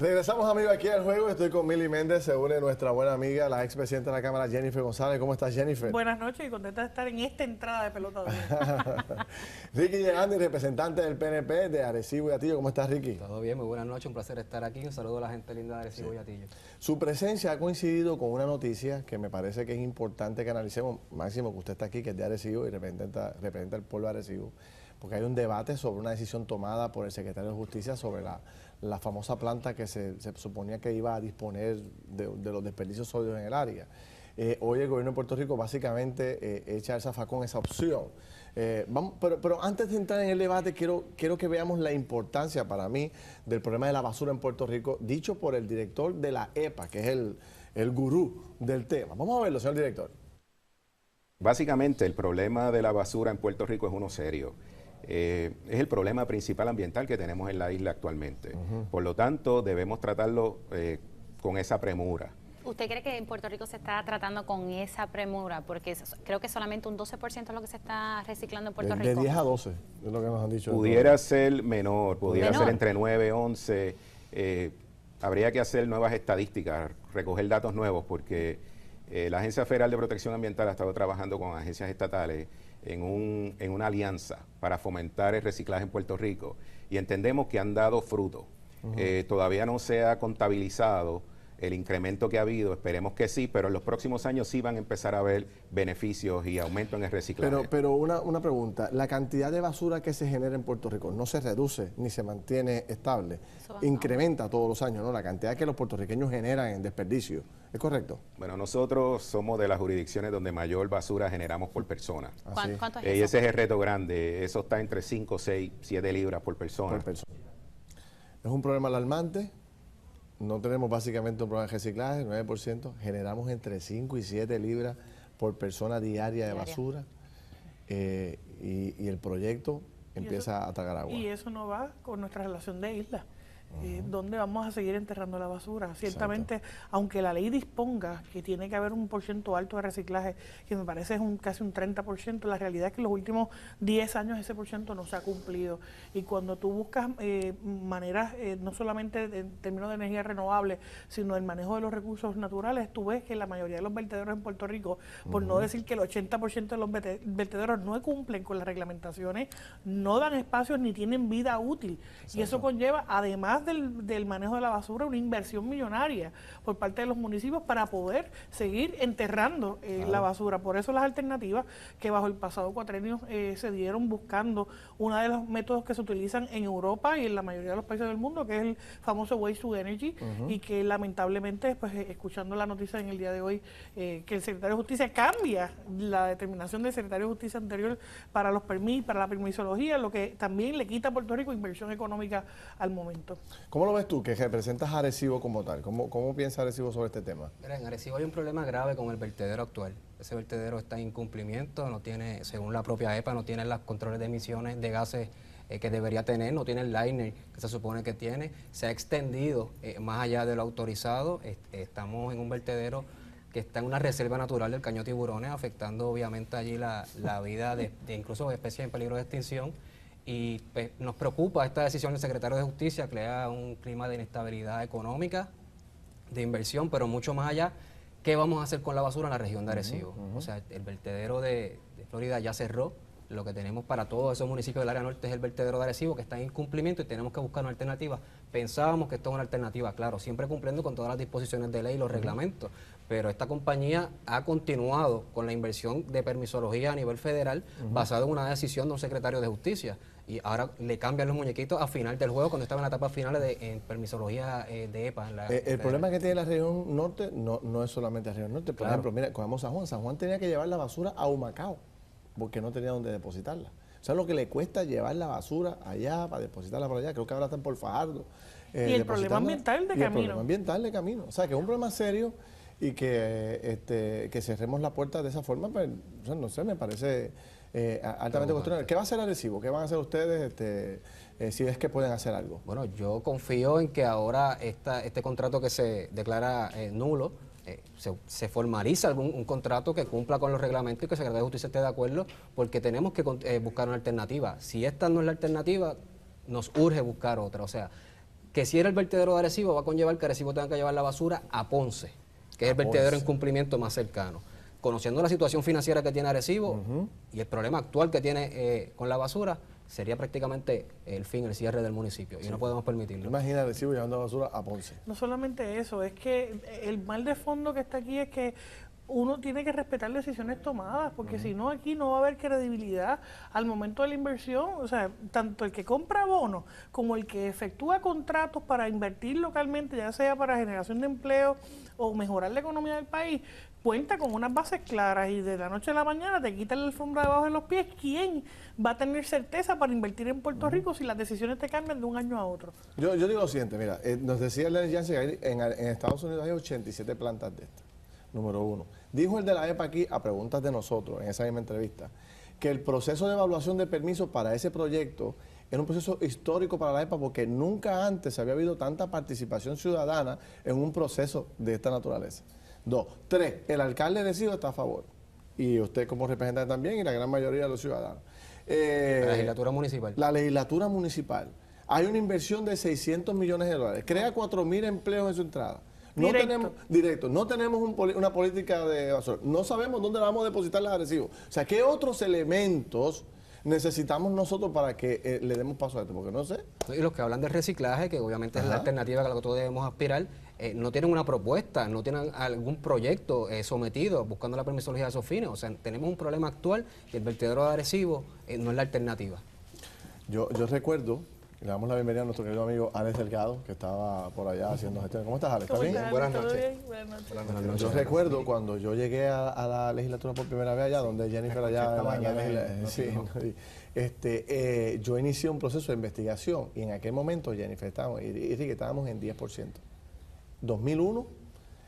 Regresamos, amigos, aquí al juego. Estoy con Mili Méndez. Se une nuestra buena amiga, la expresidenta de la Cámara, Jennifer González. ¿Cómo estás, Jennifer? Buenas noches y contenta de estar en esta entrada de pelota. Ricky Llegandi, representante del PNP de Arecibo y Atillo. ¿Cómo estás, Ricky? Todo bien, muy buenas noches. Un placer estar aquí. Un saludo a la gente linda de Arecibo y Atillo. Su presencia ha coincidido con una noticia que me parece que es importante que analicemos. Máximo que usted está aquí, que es de Arecibo y representa el pueblo de Arecibo. Porque hay un debate sobre una decisión tomada por el secretario de Justicia sobre la famosa planta que se suponía que iba a disponer de los desperdicios sólidos en el área. Hoy el gobierno de Puerto Rico básicamente echa el zafacón esa opción. Pero antes de entrar en el debate, quiero que veamos la importancia para mí del problema de la basura en Puerto Rico, dicho por el director de la EPA, que es el gurú del tema. Vamos a verlo, señor director. Básicamente, el problema de la basura en Puerto Rico es uno serio. Es el problema principal ambiental que tenemos en la isla actualmente. Por lo tanto, debemos tratarlo con esa premura. ¿Usted cree que en Puerto Rico se está tratando con esa premura? Porque creo que solamente un 12% es lo que se está reciclando en Puerto Rico. De 10 a 12, es lo que nos han dicho. Pudiera ser menor, pudiera ser entre 9, 11. Habría que hacer nuevas estadísticas, recoger datos nuevos, porque la Agencia Federal de Protección Ambiental ha estado trabajando con agencias estatales en una alianza para fomentar el reciclaje en Puerto Rico y entendemos que han dado fruto. Todavía no se ha contabilizado el incremento que ha habido, esperemos que sí, pero en los próximos años sí van a empezar a haber beneficios y aumento en el reciclaje. Pero una pregunta, la cantidad de basura que se genera en Puerto Rico no se reduce ni se mantiene estable, incrementa todos los años, ¿no? La cantidad que los puertorriqueños generan en desperdicio, ¿es correcto? Bueno, nosotros somos de las jurisdicciones donde mayor basura generamos por persona. ¿Cuánto es eso? Y ese es el reto grande, eso está entre 5, 6, 7 libras por persona. Es un problema alarmante. No tenemos básicamente un problema de reciclaje, 9%. Generamos entre 5 y 7 libras por persona diaria de basura. Y el proyecto empieza a tragar agua. Y eso no va con nuestra relación de isla. ¿Dónde vamos a seguir enterrando la basura? Ciertamente, aunque la ley disponga que tiene que haber un porcentaje alto de reciclaje, que me parece es casi un 30%, la realidad es que en los últimos 10 años ese porcentaje no se ha cumplido. Y cuando tú buscas maneras, no solamente en términos de energía renovable, sino el manejo de los recursos naturales, tú ves que la mayoría de los vertederos en Puerto Rico, por no decir que el 80% de los vertederos no cumplen con las reglamentaciones, no dan espacios ni tienen vida útil. Exacto. Y eso conlleva, además del manejo de la basura, una inversión millonaria por parte de los municipios para poder seguir enterrando la basura. Por eso las alternativas que bajo el pasado cuatrenio se dieron buscando uno de los métodos que se utilizan en Europa y en la mayoría de los países del mundo, que es el famoso Waste to Energy, y que lamentablemente, pues escuchando la noticia en el día de hoy, que el secretario de Justicia cambia la determinación del secretario de Justicia anterior para los permisos, para la permisología, lo que también le quita a Puerto Rico inversión económica al momento. ¿Cómo lo ves tú, que representas a Arecibo como tal? ¿Cómo piensa Arecibo sobre este tema? Mira, en Arecibo hay un problema grave con el vertedero actual. Ese vertedero está en incumplimiento, no tiene, según la propia EPA, no tiene los controles de emisiones de gases que debería tener, no tiene el liner que se supone que tiene, se ha extendido más allá de lo autorizado. Estamos en un vertedero que está en una reserva natural del Caño Tiburones, afectando obviamente allí la vida de incluso especies en peligro de extinción. Y pues, nos preocupa esta decisión del secretario de Justicia, crea un clima de inestabilidad económica, de inversión, pero mucho más allá, ¿qué vamos a hacer con la basura en la región de Arecibo? O sea, el vertedero de Florida ya cerró, lo que tenemos para todos esos municipios del área norte es el vertedero de Arecibo, que está en incumplimiento y tenemos que buscar una alternativa. Pensábamos que esto es una alternativa, claro, siempre cumpliendo con todas las disposiciones de ley y los reglamentos, pero esta compañía ha continuado con la inversión de permisología a nivel federal basado en una decisión de un secretario de Justicia. Y ahora le cambian los muñequitos a final del juego cuando estaba en la etapa final en permisología de EPA. El problema que tiene la región norte no es solamente la región norte. Por ejemplo, mira, cogemos San Juan. San Juan tenía que llevar la basura a Humacao porque no tenía dónde depositarla. O sea, lo que le cuesta llevar la basura allá para depositarla por allá. Creo que ahora están por Fajardo. Y el problema ambiental de camino. El problema ambiental de camino. O sea, que es un problema serio y que cerremos la puerta de esa forma, pues, o sea, no sé, me parece altamente cuestionable. ¿Qué va a hacer Arecibo? ¿Qué van a hacer ustedes si es que pueden hacer algo? Bueno, yo confío en que ahora este contrato que se declara nulo, se formaliza un contrato que cumpla con los reglamentos y que el secretario de Justicia esté de acuerdo, porque tenemos que buscar una alternativa. Si esta no es la alternativa, nos urge buscar otra. O sea, Que cierre el vertedero de Arecibo va a conllevar que Arecibo tenga que llevar la basura a Ponce, que es el vertedero en cumplimiento más cercano. Conociendo la situación financiera que tiene Arecibo y el problema actual que tiene con la basura, sería prácticamente el cierre del municipio, y no podemos permitirlo. Imagina Arecibo llevando basura a Ponce. No solamente eso, es que el mal de fondo que está aquí es que uno tiene que respetar decisiones tomadas, porque si no, aquí no va a haber credibilidad al momento de la inversión. O sea, tanto el que compra bonos como el que efectúa contratos para invertir localmente, ya sea para generación de empleo o mejorar la economía del país, cuenta con unas bases claras, y de la noche a la mañana te quitan la alfombra debajo de los pies. ¿Quién va a tener certeza para invertir en Puerto Rico si las decisiones te cambian de un año a otro? Yo digo lo siguiente, mira, nos decía Lenny Jansen que en Estados Unidos hay 87 plantas de estas, número uno. Dijo el de la EPA aquí, a preguntas de nosotros, en esa misma entrevista, que el proceso de evaluación de permisos para ese proyecto era un proceso histórico para la EPA, porque nunca antes había habido tanta participación ciudadana en un proceso de esta naturaleza. 2. 3. El alcalde de Arecibo está a favor, y usted como representante también, y la gran mayoría de los ciudadanos. La legislatura municipal. La legislatura municipal. Hay una inversión de 600 millones de dólares. Crea 4.000 empleos en su entrada. No tenemos una política de basura. No sabemos dónde la vamos a depositar las Arecibo. O sea, ¿qué otros elementos necesitamos nosotros para que le demos paso a esto? Porque no sé. Y los que hablan de reciclaje, que obviamente es la alternativa a la que todos debemos aspirar, no tienen una propuesta, no tienen algún proyecto sometido buscando la permisología de esos fines. O sea, tenemos un problema actual y el vertedero de Arecibo no es la alternativa. Yo recuerdo, le damos la bienvenida a nuestro querido amigo Alex Delgado, que estaba por allá haciendo gestiones. ¿Cómo estás, Alex? ¿Está bien? Buenas noches. Yo recuerdo cuando yo llegué a la legislatura por primera vez allá, donde Jennifer allá... yo inicié un proceso de investigación, y en aquel momento Jennifer estábamos en 10%. 2001,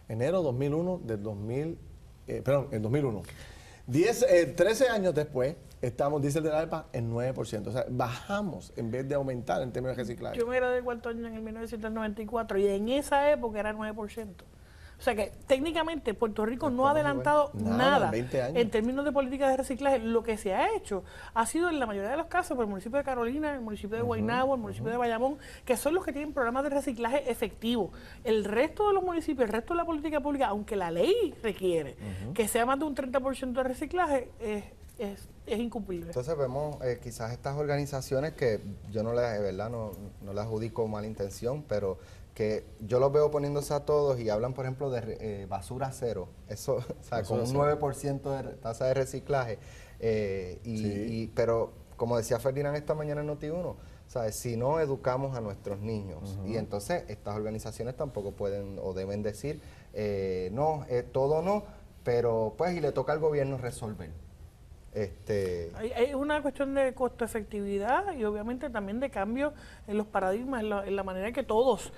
enero 2001 del 2000, en 2001. 13 años después, estamos, dice el de la EPA, en 9%. O sea, bajamos en vez de aumentar en términos de reciclaje. Yo me gradué de cuarto año en el 1994 y en esa época era 9%. O sea que técnicamente Puerto Rico no ha adelantado nada en términos de políticas de reciclaje. Lo que se ha hecho ha sido, en la mayoría de los casos, por el municipio de Carolina, el municipio de Guaynabo, el municipio de Bayamón, que son los que tienen programas de reciclaje efectivos. El resto de los municipios, el resto de la política pública, aunque la ley requiere que sea más de un 30% de reciclaje, es incumplible. Entonces vemos quizás estas organizaciones que yo no les adjudico mala intención, pero que yo los veo poniéndose a todos y hablan, por ejemplo, de basura cero, eso, o sea, con un 9% de tasa de reciclaje, pero como decía Ferdinand esta mañana en Noti1, ¿sabes? Si no educamos a nuestros niños, y entonces estas organizaciones tampoco pueden o deben decir, todo no, pero pues y le toca al gobierno resolver. Hay una cuestión de costo-efectividad y obviamente también de cambio en los paradigmas, en la manera en que todos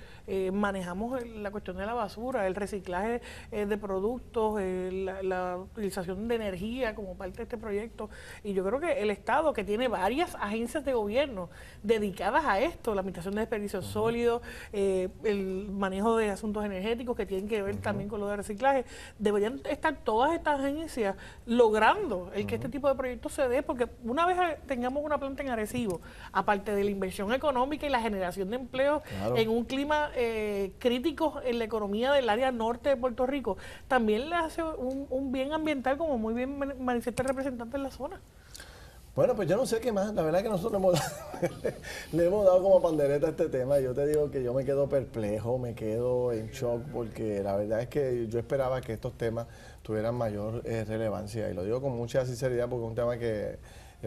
manejamos la cuestión de la basura, el reciclaje de productos, la utilización de energía como parte de este proyecto. Y yo creo que el Estado, que tiene varias agencias de gobierno dedicadas a esto, la administración de desperdicios sólidos, el manejo de asuntos energéticos que tienen que ver también con lo de reciclaje, deberían estar todas estas agencias logrando que este tipo de proyectos se dé, porque una vez tengamos una planta en Arecibo, aparte de la inversión económica y la generación de empleo en un clima crítico en la economía del área norte de Puerto Rico, también le hace un bien ambiental, como muy bien manifiesta el representante en la zona. Bueno, pues yo no sé qué más. La verdad es que nosotros le hemos dado como pandereta a este tema. Yo te digo que yo me quedo perplejo, me quedo en shock, porque la verdad es que yo esperaba que estos temas tuvieran mayor relevancia. Y lo digo con mucha sinceridad, porque es un tema que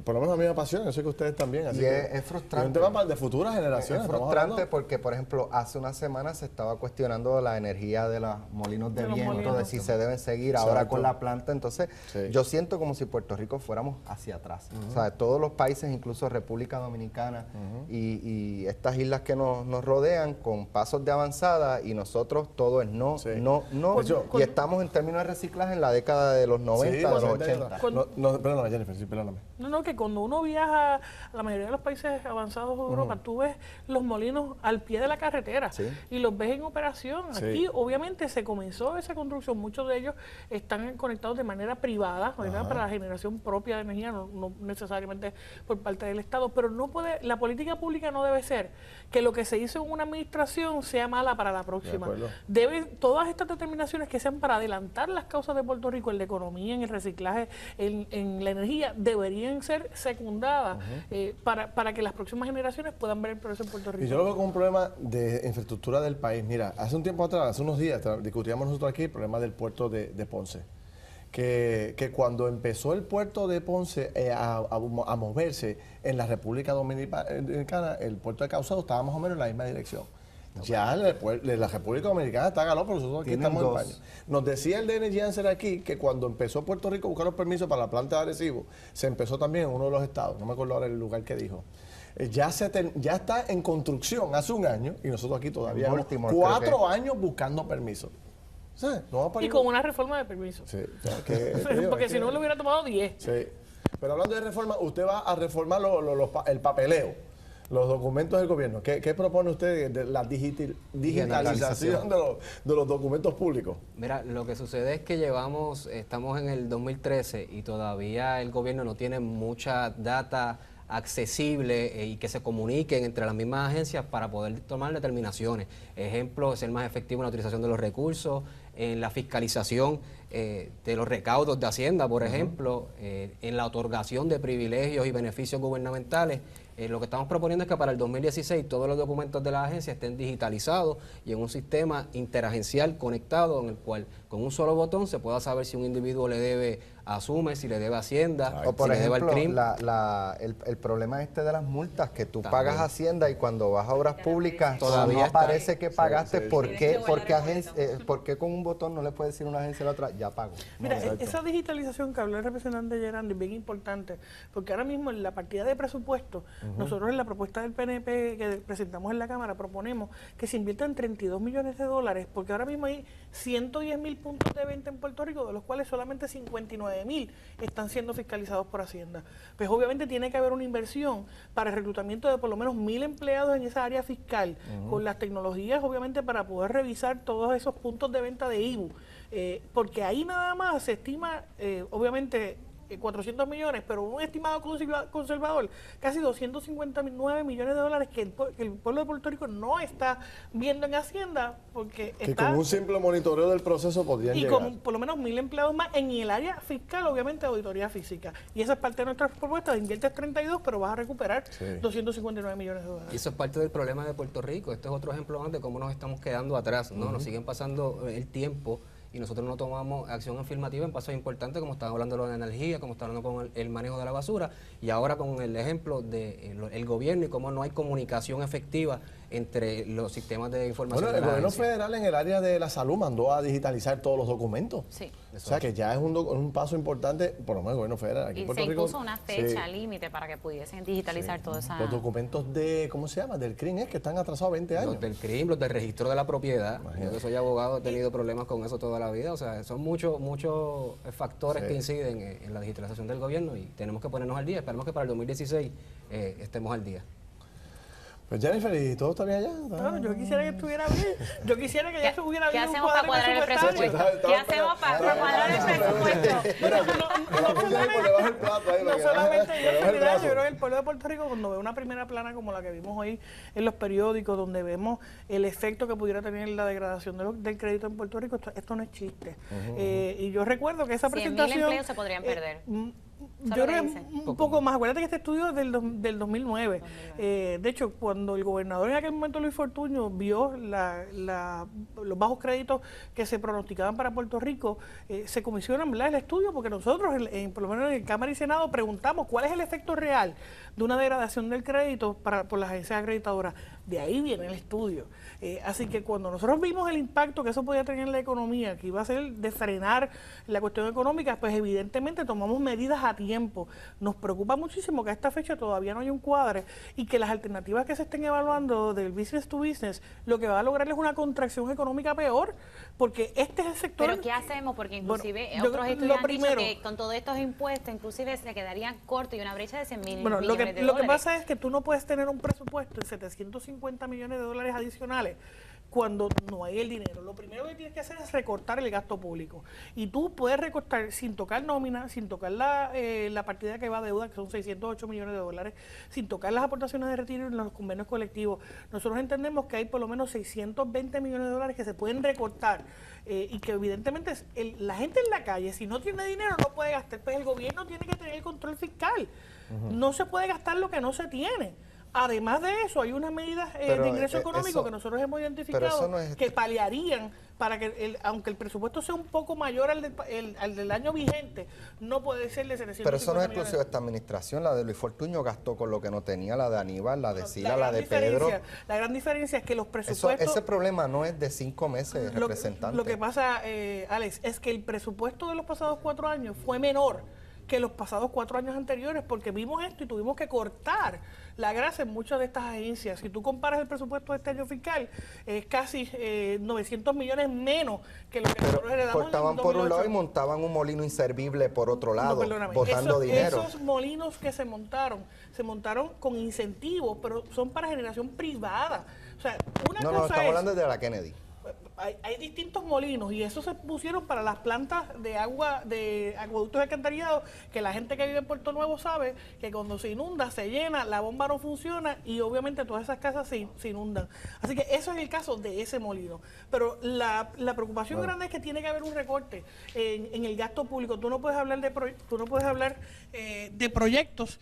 por lo menos a mí me apasiona. Yo sé que ustedes también. Así es frustrante. Es un tema de futuras generaciones. Es frustrante porque, por ejemplo, hace unas semanas se estaba cuestionando la energía de los molinos de viento, de si se deben seguir ahora con la planta. Entonces, yo siento como si Puerto Rico fuéramos hacia atrás. O sea, todos los países, incluso República Dominicana y estas islas que nos rodean, con pasos de avanzada, y nosotros todo es no. Y estamos en términos de reciclaje en la década de los 90, de los 80. Perdóname, Jennifer, perdóname. No, que cuando uno viaja a la mayoría de los países avanzados de Europa, tú ves los molinos al pie de la carretera y los ves en operación. Sí. Aquí obviamente se comenzó esa construcción, muchos de ellos están conectados de manera privada, ¿verdad? Para la generación propia de energía, no necesariamente por parte del Estado, pero no puede, la política pública no debe ser que lo que se hizo en una administración sea mala para la próxima. Deben todas estas determinaciones que sean para adelantar las causas de Puerto Rico en la economía, en el reciclaje, en la energía, deberían ser secundadas para que las próximas generaciones puedan ver el progreso en Puerto Rico. Y yo lo veo como un problema de infraestructura del país. Mira, hace un tiempo atrás, hace unos días, discutíamos nosotros aquí el problema del puerto de Ponce. Que cuando empezó el puerto de Ponce a moverse en la República Dominicana, el puerto de Caucedo estaba más o menos en la misma dirección. Ya la República Dominicana está galop, pero nosotros aquí estamos en paño. Nos decía el de Energy Answer aquí que cuando empezó Puerto Rico a buscar los permisos para la planta de Arecibo, se empezó también en uno de los estados, no me acuerdo ahora el lugar que dijo. Ya está en construcción hace un año y nosotros aquí todavía 4 años buscando permisos. Sí, y con una reforma de permiso. Sí, porque si no le hubiera tomado 10. Sí. Pero hablando de reforma, usted va a reformar el papeleo, los documentos del gobierno. ¿Qué propone usted de la digitalización de los documentos públicos? Mira, lo que sucede es que estamos en el 2013 y todavía el gobierno no tiene mucha data accesible y que se comuniquen entre las mismas agencias para poder tomar determinaciones. Ejemplo, ser más efectivo en la utilización de los recursos, en la fiscalización de los recaudos de Hacienda, por ejemplo, en la otorgación de privilegios y beneficios gubernamentales. Lo que estamos proponiendo es que para el 2016 todos los documentos de la agencia estén digitalizados y en un sistema interagencial conectado en el cual con un solo botón se pueda saber si un individuo le debe a SUME, si le debe a Hacienda, o por si ejemplo, le debe al CRIM. El problema de las multas, que tú pagas Hacienda y cuando vas a obras públicas todavía no aparece que pagaste. ¿Por qué con un botón no le puede decir una agencia a la otra, ya pago? Mira, esa digitalización que habló el representante Gerandi es bien importante, porque ahora mismo en la partida de presupuesto, nosotros en la propuesta del PNP que presentamos en la Cámara proponemos que se inviertan $32 millones, porque ahora mismo hay 110,000 puntos de venta en Puerto Rico, de los cuales solamente 59,000 están siendo fiscalizados por Hacienda. Pues obviamente tiene que haber una inversión para el reclutamiento de por lo menos 1,000 empleados en esa área fiscal, con las tecnologías obviamente para poder revisar todos esos puntos de venta de IBU, porque ahí nada más se estima, obviamente, 400 millones, pero un estimado conservador, casi $259 millones que el pueblo de Puerto Rico no está viendo en Hacienda, porque que con un simple monitoreo del proceso podrían llegar. Y con por lo menos 1,000 empleados más en el área fiscal, obviamente auditoría física. Y esa es parte de nuestras propuestas, inviertes 32, pero vas a recuperar $259 millones. Y eso es parte del problema de Puerto Rico. Este es otro ejemplo más de cómo nos estamos quedando atrás, ¿no? Nos siguen pasando el tiempo y nosotros no tomamos acción afirmativa en pasos importantes, como estaba hablando de la energía, como está hablando con el manejo de la basura, y ahora con el ejemplo del gobierno y cómo no hay comunicación efectiva entre los sistemas de información. Bueno, el gobierno federal en el área de la salud mandó a digitalizar todos los documentos. Sí. O sea que ya es un paso importante, por lo menos el gobierno federal. Aquí y en Puerto se Rico, impuso una fecha límite para que pudiesen digitalizar toda esa... Los documentos ¿cómo se llama? Del CRIM, que están atrasados 20 años. Los del CRIM, los del registro de la propiedad. Yo que soy abogado, he tenido problemas con eso toda la vida. O sea, son muchos factores que inciden en la digitalización del gobierno y tenemos que ponernos al día. Esperemos que para el 2016 estemos al día. Pues Jennifer, ¿y todo está bien allá? Claro, yo quisiera que estuviera bien. Yo quisiera que ya estuviera bien. ¿Qué hacemos para cuadrar el presupuesto? ¿Qué hacemos para cuadrar el presupuesto? No solamente yo creo que el pueblo de Puerto Rico, cuando ve una primera plana como la que vimos hoy en los periódicos, donde vemos el efecto que pudiera tener la degradación del crédito en Puerto Rico, esto no es chiste. Y yo recuerdo que esa presentación... 100,000 empleos se podrían perder. Yo creo un poco más. Acuérdate que este estudio es del 2009. De hecho, cuando el gobernador en aquel momento, Luis Fortuño, vio los bajos créditos que se pronosticaban para Puerto Rico, se comisionan el estudio, porque nosotros, por lo menos en Cámara y Senado, preguntamos cuál es el efecto real de una degradación del crédito por las agencias acreditadoras. De ahí viene el estudio. Así que cuando nosotros vimos el impacto que eso podía tener en la economía, que iba a ser de frenar la cuestión económica, pues evidentemente tomamos medidas a tiempo. Nos preocupa muchísimo que a esta fecha todavía no hay un cuadre y que las alternativas que se estén evaluando del business to business lo que va a lograr es una contracción económica peor, porque este es el sector... ¿Pero qué hacemos? Porque inclusive bueno, otros estudios han dicho que con todos estos impuestos inclusive se quedarían cortos y una brecha de 100.000 millones de dólares. Lo que pasa es que tú no puedes tener un presupuesto de 750 millones de dólares adicionales cuando no hay el dinero. Lo primero que tienes que hacer es recortar el gasto público. Y tú puedes recortar sin tocar nómina, sin tocar la partida que va a deuda, que son 608 millones de dólares, sin tocar las aportaciones de retiro en los convenios colectivos. Nosotros entendemos que hay por lo menos 620 millones de dólares que se pueden recortar y que evidentemente la gente en la calle, si no tiene dinero, no puede gastar. Pues el gobierno tiene que tener el control fiscal. No se puede gastar lo que no se tiene. Además de eso, hay unas medidas de ingreso económico que nosotros hemos identificado que paliarían para que, aunque el presupuesto sea un poco mayor al del año vigente, no puede ser de 750 millones. Pero eso no es exclusivo de esta administración. La de Luis Fortuño gastó con lo que no tenía, la de Aníbal, la de Sila, la de Pedro. La gran diferencia es que los presupuestos... Ese problema no es de 5 meses, representante. Lo que pasa, Alex, es que el presupuesto de los pasados 4 años fue menor que los pasados 4 años anteriores, porque vimos esto y tuvimos que cortar la grasa en muchas de estas agencias. Si tú comparas el presupuesto de este año fiscal, es casi 900 millones menos que lo que nosotros heredamos. Cortaban por un lado y montaban un molino inservible por otro lado, botando dinero. Esos molinos que se montaron con incentivos, pero son para generación privada. O sea, estamos hablando de la Kennedy. Hay distintos molinos y esos se pusieron para las plantas de agua, de acueductos de alcantarillado, que la gente que vive en Puerto Nuevo sabe que cuando se inunda, se llena, la bomba no funciona y obviamente todas esas casas se inundan. Así que eso es el caso de ese molino. Pero la preocupación grande es que tiene que haber un recorte en el gasto público. Tú no puedes hablar de proyectos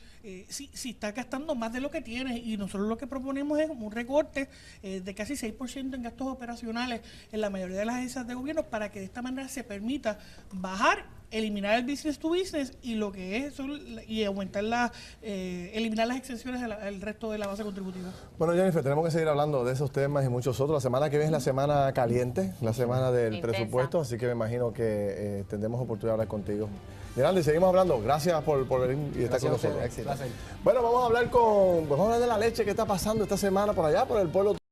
si estás gastando más de lo que tienes, y nosotros lo que proponemos es un recorte de casi 6% en gastos operacionales en la mayoría de las agencias de gobierno, para que de esta manera se permita bajar, eliminar el business to business y lo que es y aumentar eliminar las exenciones al resto de la base contributiva. Bueno, Jennifer, tenemos que seguir hablando de esos temas y muchos otros. La semana que viene es la semana caliente, la semana del presupuesto, así que me imagino que tendremos oportunidad de hablar contigo. Miranda, seguimos hablando. Gracias por venir y estar con nosotros. Éxito. Bueno, vamos a hablar de la leche que está pasando esta semana por allá, por el pueblo.